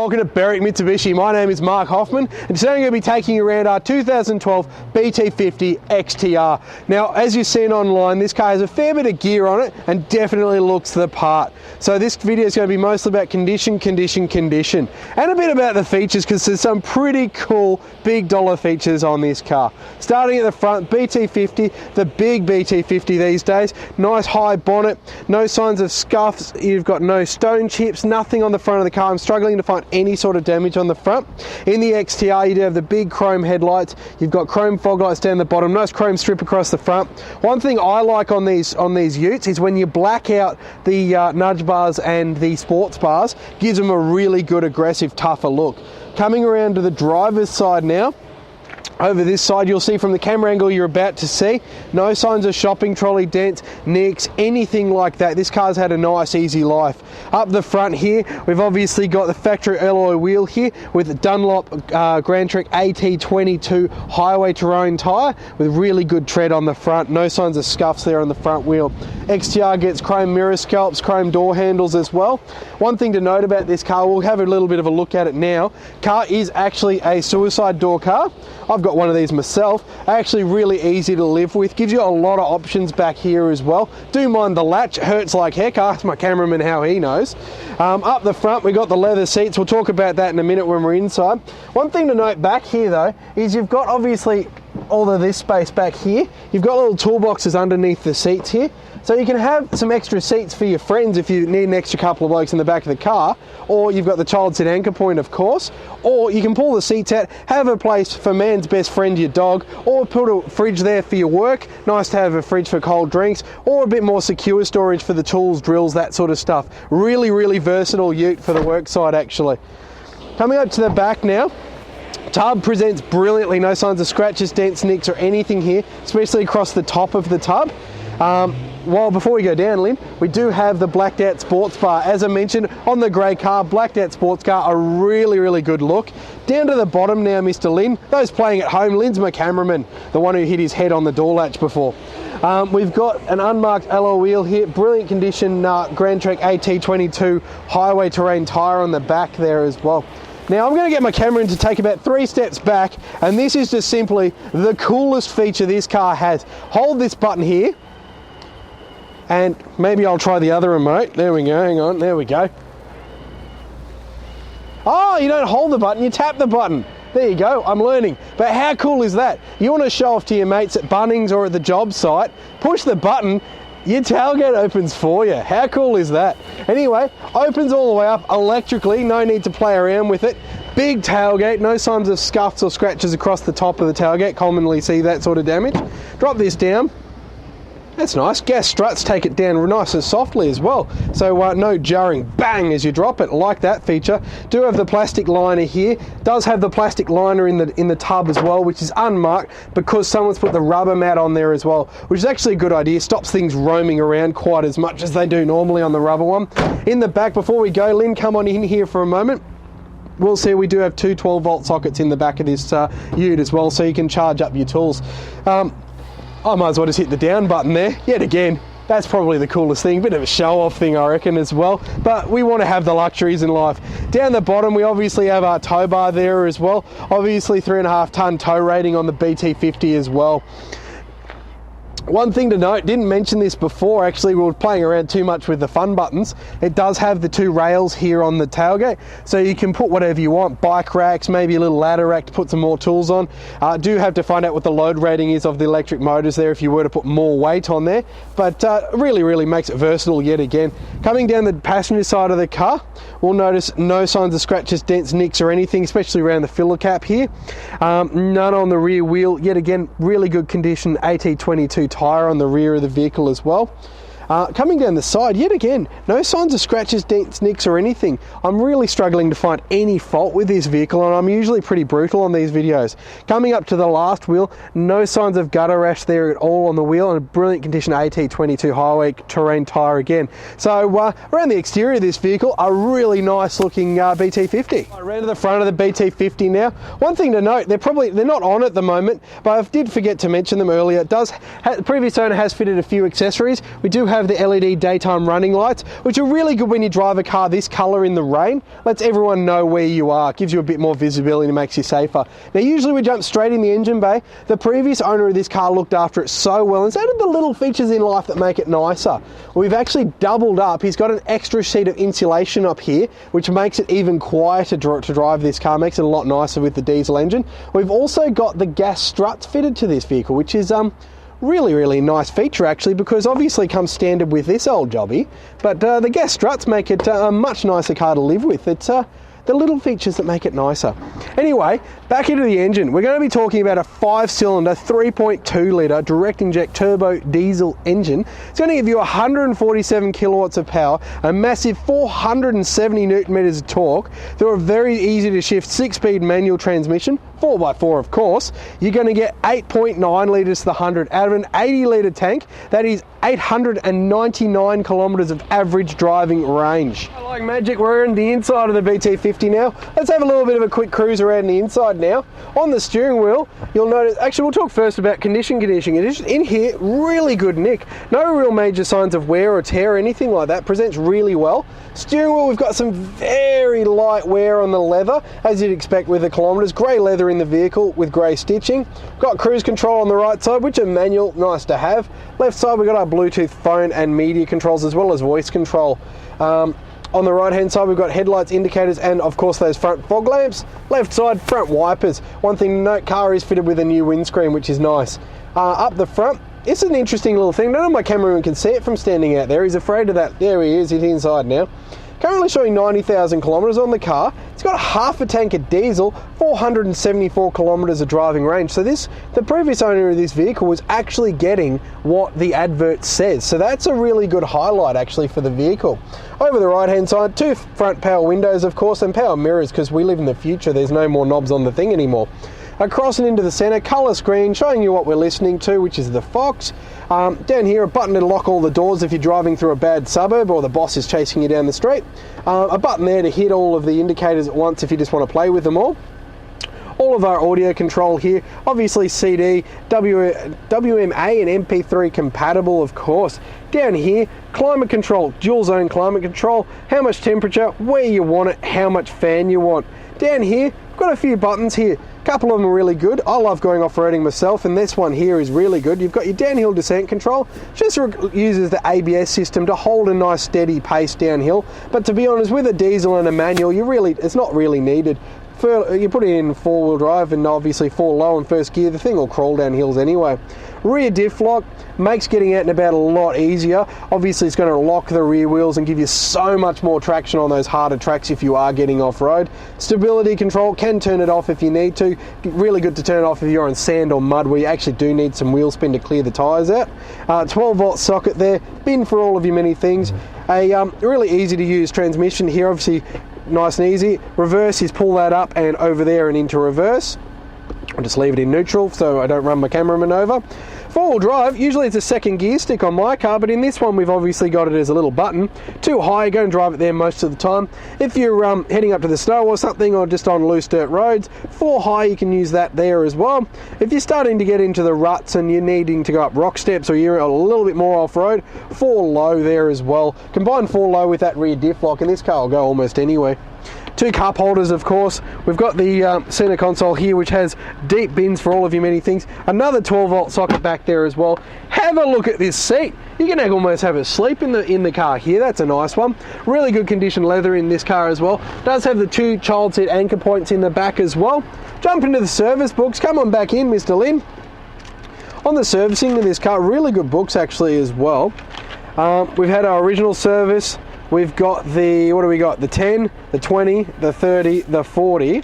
welcome to Berwick Mitsubishi. My name is Mark Hoffman, and today I'm going to be taking you around our 2012 BT-50 XTR. Now, as you've seen online, this car has a fair bit of gear on it and definitely looks the part. So this video is going to be mostly about condition, and a bit about the features, because there's some pretty cool big dollar features on this car. Starting at the front, BT-50, the big BT-50 these days. Nice high bonnet, no signs of scuffs, you've got no stone chips, nothing on the front of the car. I'm struggling to find any sort of damage on the front. In the XTR, you do have the big chrome headlights, you've got chrome fog lights down the bottom, nice chrome strip across the front. One thing I like on these utes is when you black out the nudge bars and the sports bars, gives them a really good, aggressive, tougher look. Coming around to the driver's side now, over this side, you'll see from the camera angle you're about to see, no signs of shopping trolley dents, nicks, anything like that. This car's had a nice, easy life. Up the front here, we've obviously got the factory alloy wheel here with the Dunlop Grand Trek AT22 highway terrain tyre with really good tread on the front. No signs of scuffs there on the front wheel. XTR gets chrome mirror scalps, chrome door handles as well. One thing to note about this car, we'll have a little bit of a look at it now. Car is actually a suicide door car. I've got one of these myself. Actually really easy to live with. Gives you a lot of options back here as well. Do mind the latch, hurts like heck. Ask my cameraman how he knows. Up the front we got the leather seats. We'll talk about that in a minute when we're inside. One thing to note back here though is you've got obviously all of this space back here. You've got little toolboxes underneath the seats here. So you can have some extra seats for your friends if you need an extra couple of blokes in the back of the car, or you've got the child seat anchor point of course, or you can pull the seats out, have a place for man's best friend, your dog, or put a fridge there for your work. Nice to have a fridge for cold drinks, or a bit more secure storage for the tools, drills, that sort of stuff. Really, really versatile ute for the work side actually. Coming up to the back now, tub presents brilliantly, no signs of scratches, dents, nicks or anything here, especially across the top of the tub. Well, before we go down, Lynn, we do have the blacked out sports bar. As I mentioned, on the grey car, blacked out sports car, a really, really good look. Down to the bottom now, Mr. Lynn. Those playing at home, Lynn's my cameraman, the one who hit his head on the door latch before. We've got an unmarked alloy wheel here, brilliant condition Grand Trek AT22 highway terrain tyre on the back there as well. Now I'm going to get my camera in to take about 3 steps back, and this is just simply the coolest feature this car has. Hold this button here, and maybe I'll try the other remote. There we go, hang on, there we go. Oh, you don't hold the button, you tap the button. There you go, I'm learning. But how cool is that? You want to show off to your mates at Bunnings or at the job site, push the button, your tailgate opens for you. How cool is that? Anyway, opens all the way up electrically, no need to play around with it. Big tailgate, no signs of scuffs or scratches across the top of the tailgate. Commonly see that sort of damage. Drop this down. That's nice. Gas struts take it down nice and softly as well. So no jarring bang as you drop it. Like that feature. Do have the plastic liner here. Does have the plastic liner in the tub as well, which is unmarked because someone's put the rubber mat on there as well, which is actually a good idea. Stops things roaming around quite as much as they do normally on the rubber one. In the back, before we go, Lynn, come on in here for a moment. We'll see we do have two 12-volt sockets in the back of this ute as well, so you can charge up your tools. I might as well just hit the down button there, yet again. That's probably the coolest thing, bit of a show-off thing I reckon as well, but we want to have the luxuries in life. Down the bottom we obviously have our tow bar there as well, obviously 3.5 ton tow rating on the BT-50 as well. One thing to note, didn't mention this before, actually we were playing around too much with the fun buttons. It does have the 2 rails here on the tailgate, so you can put whatever you want, bike racks, maybe a little ladder rack to put some more tools on. Do have to find out what the load rating is of the electric motors there if you were to put more weight on there, but really, really makes it versatile yet again. Coming down the passenger side of the car, we'll notice no signs of scratches, dents, nicks or anything, especially around the filler cap here. None on the rear wheel, yet again, really good condition AT22 tyre on the rear of the vehicle as well. Coming down the side, yet again, no signs of scratches, dents, nicks or anything. I'm really struggling to find any fault with this vehicle, and I'm usually pretty brutal on these videos. Coming up to the last wheel, no signs of gutter rash there at all on the wheel, and a brilliant condition AT22 highway terrain tyre again. So around the exterior of this vehicle, a really nice looking BT-50. Around to the front of the BT-50 now. One thing to note, they're not on at the moment, but I did forget to mention them earlier. The previous owner has fitted a few accessories. We do have have the LED daytime running lights, which are really good when you drive a car this colour in the rain. Lets everyone know where you are, gives you a bit more visibility and makes you safer. Now usually we jump straight in the engine bay. The previous owner of this car looked after it so well and added the little features in life that make it nicer. We've actually doubled up. He's got an extra sheet of insulation up here, which makes it even quieter to drive this car, makes it a lot nicer with the diesel engine. We've also got the gas struts fitted to this vehicle, which is really nice feature actually, because obviously comes standard with this old jobby, but the gas struts make it a much nicer car to live with. It's the little features that make it nicer. Anyway, back into the engine. We're going to be talking about a 5-cylinder, 3.2 litre direct inject turbo diesel engine. It's going to give you 147 kilowatts of power, a massive 470 newton meters of torque through a very easy to shift 6-speed manual transmission, 4x4 of course. You're going to get 8.9 litres to the 100 out of an 80 litre tank. That is 899 kilometres of average driving range. Like magic, we're in the inside of the BT-50 now. Let's have a little bit of a quick cruise around the inside now. On the steering wheel, you'll notice, actually we'll talk first about condition. It is in here, really good nick. No real major signs of wear or tear or anything like that. Presents really well. Steering wheel, we've got some very light wear on the leather, as you'd expect with the kilometres. Grey leather in the vehicle with grey stitching. Got cruise control on the right side, which are manual, nice to have. Left side, we've got our Bluetooth phone and media controls as well as voice control. On the right hand side, we've got headlights, indicators, and of course those front fog lamps. Left side, front wipers. One thing to note, car is fitted with a new windscreen, which is nice. Up the front, it's an interesting little thing. None of my cameraman can see it from standing out there. He's afraid of that. There he is, he's inside now. Currently showing 90,000 kilometres on the car. It's got half a tank of diesel, 474 kilometres of driving range. So the previous owner of this vehicle was actually getting what the advert says. So that's a really good highlight actually for the vehicle. Over the right hand side, 2 front power windows of course, and power mirrors, because we live in the future, there's no more knobs on the thing anymore. Across and into the centre, colour screen showing you what we're listening to, which is the Fox. Down here, a button to lock all the doors if you're driving through a bad suburb or the boss is chasing you down the street. A button there to hit all of the indicators at once if you just want to play with them all. All of our audio control here, obviously CD, WMA and MP3 compatible of course. Down here, climate control, dual zone climate control, how much temperature, where you want it, how much fan you want. Down here, got a few buttons here. A couple of them are really good. I love going off-roading myself, and this one here is really good. You've got your downhill descent control. Just uses the ABS system to hold a nice steady pace downhill. But to be honest, with a diesel and a manual, it's not really needed. You put it in 4-wheel drive and obviously 4 low in first gear, the thing will crawl down hills anyway. Rear diff lock makes getting out and about a lot easier. Obviously it's going to lock the rear wheels and give you so much more traction on those harder tracks if you are getting off-road. Stability control, can turn it off if you need to. Really good to turn it off if you're on sand or mud where you actually do need some wheel spin to clear the tyres out. 12-volt socket there, bin for all of your many things. A really easy to use transmission here, obviously nice and easy. Reverse is pull that up and over there and into reverse. I'll just leave it in neutral so I don't run my cameraman over. 4-wheel drive, usually it's a second gear stick on my car, but in this one we've obviously got it as a little button. Too high, go and drive it there most of the time. If you're heading up to the snow or something, or just on loose dirt roads, 4 high, you can use that there as well. If you're starting to get into the ruts and you're needing to go up rock steps or you're a little bit more off-road, 4 low there as well. Combine 4 low with that rear diff lock and this car will go almost anywhere. 2 cup holders of course. We've got the center console here which has deep bins for all of your many things. Another 12-volt socket back there as well. Have a look at this seat. You can almost have a sleep in the car here. That's a nice one. Really good condition leather in this car as well. Does have the 2 child seat anchor points in the back as well. Jump into the service books. Come on back in, Mr. Lynn. On the servicing of this car, really good books actually as well. We've had our original service. We've got the, what do we got? The 10, the 20, the 30, the 40.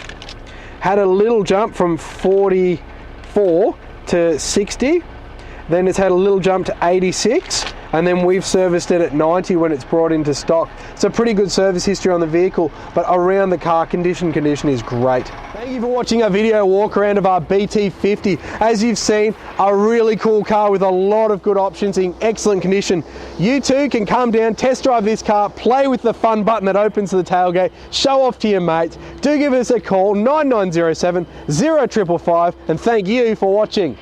Had a little jump from 44 to 60. Then it's had a little jump to 86. And then we've serviced it at 90 when it's brought into stock. It's a pretty good service history on the vehicle, but around the car condition is great. Thank you for watching our video walk around of our BT-50. As you've seen, a really cool car with a lot of good options in excellent condition. You too can come down, test drive this car, play with the fun button that opens the tailgate, show off to your mates. Do give us a call, 9907 0555, and thank you for watching.